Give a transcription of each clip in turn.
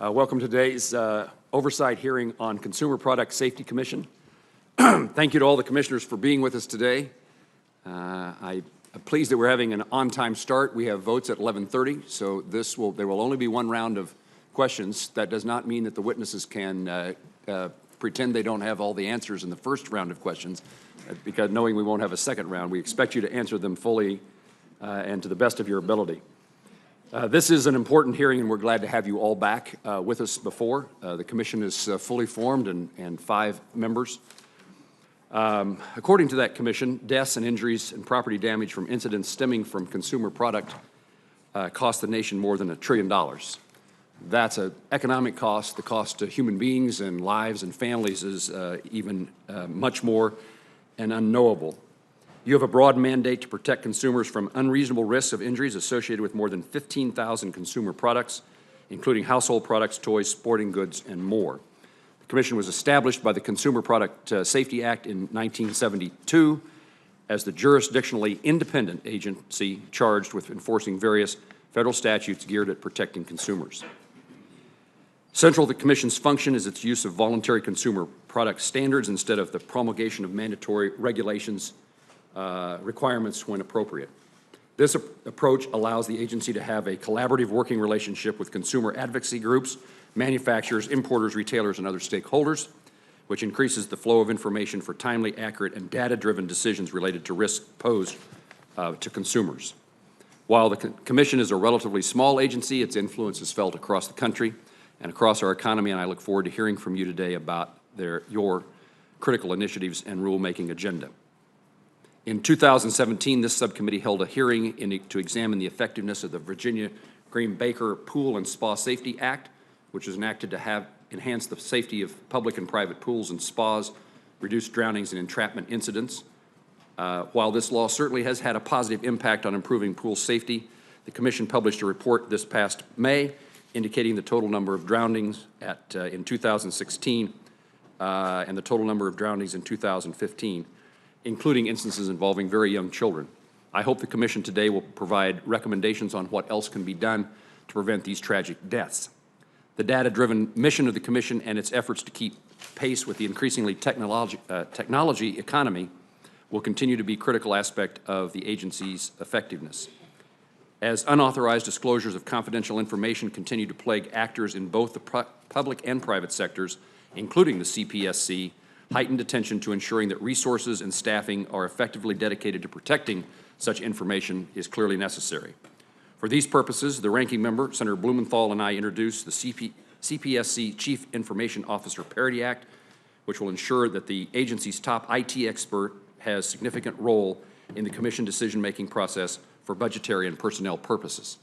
Welcome to today's Oversight hearing on Consumer Product Safety Commission. Thank you to all the commissioners for being with us today. I'm pleased that we're having an on-time start. We have votes at 11:30, so there will only be one round of questions. That does not mean that the witnesses can pretend they don't have all the answers in the first round of questions, because knowing we won't have a second round, we expect you to answer them fully and to the best of your ability. This is an important hearing, and we're glad to have you all back with us before. The commission is fully formed and 5 members. According to that commission, deaths and injuries and property damage from incidents stemming from consumer product cost the nation more than $1 trillion. That's an economic cost. The cost to human beings and lives and families is even much more and unknowable. You have a broad mandate to protect consumers from unreasonable risks of injuries associated with more than 15,000 consumer products, including household products, toys, sporting goods, and more. The Commission was established by the Consumer Product Safety Act in 1972 as the jurisdictionally independent agency charged with enforcing various federal statutes geared at protecting consumers. Central to the Commission's function is its use of voluntary consumer product standards instead of the promulgation of mandatory regulations requirements when appropriate. This approach allows the agency to have a collaborative working relationship with consumer advocacy groups, manufacturers, importers, retailers, and other stakeholders, which increases the flow of information for timely, accurate, and data-driven decisions related to risks posed to consumers. While the Commission is a relatively small agency, its influence is felt across the country and across our economy, and I look forward to hearing from you today about your critical initiatives and rulemaking agenda. In 2017, this subcommittee held a hearing to examine the effectiveness of the Virginia Green-Baker Pool and Spa Safety Act, which was enacted to enhance the safety of public and private pools and spas, reduce drownings and entrapment incidents. While this law certainly has had a positive impact on improving pool safety, the Commission published a report this past May indicating the total number of drownings in 2016 and the total number of drownings in 2015. Including instances involving very young children. I hope the Commission today will provide recommendations on what else can be done to prevent these tragic deaths. The mission of the Commission and its efforts to keep pace with the increasingly technology economy will continue to be a critical aspect of the agency's effectiveness. As unauthorized disclosures of confidential information continue to plague actors in both the public and private sectors, including the CPSC, heightened attention to ensuring that resources and staffing are effectively dedicated to protecting such information is clearly necessary. For these purposes, the ranking member, Senator Blumenthal, and I introduced the CPSC Chief Information Officer Parity Act, which will ensure that the agency's top IT expert has significant role in the Commission decision-making process for budgetary and personnel purposes.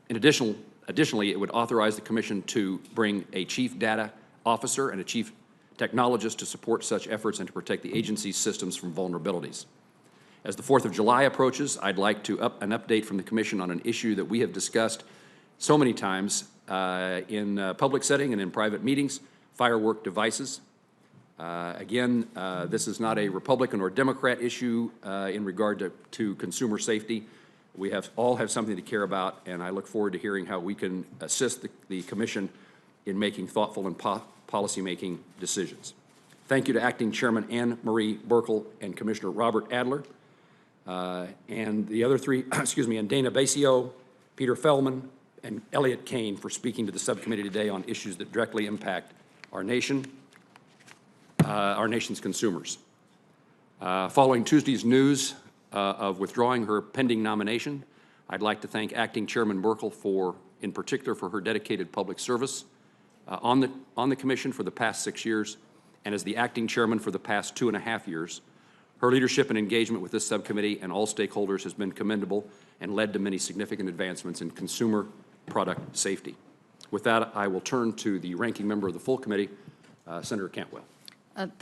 Additionally, it would authorize the Commission to bring a Chief Data Officer and a Chief Technologists to support such efforts and to protect the agency's systems from vulnerabilities. As the 4th of July approaches, I'd like an update from the Commission on an issue that we have discussed so many times in public setting and in private meetings: firework devices. This is not a Republican or Democrat issue in regard to consumer safety. We all have something to care about, and I look forward to hearing how we can assist the Commission in making thoughtful and policy-making decisions. Thank you to Acting Chairman Anne Marie Buerkle and Commissioner Robert Adler, and the other 3, and Dana Basio, Peter Feldman, and Elliott Kane for speaking to the subcommittee today on issues that directly impact our nation's consumers. Following Tuesday's news of withdrawing her pending nomination, I'd like to thank Acting Chairman Buerkle in particular for her dedicated public service on the Commission for the past 6 years, and as the acting chairman for the past 2.5 years. Her leadership and engagement with this subcommittee and all stakeholders has been commendable and led to many significant advancements in consumer product safety. With that, I will turn to the ranking member of the full committee, Senator Cantwell.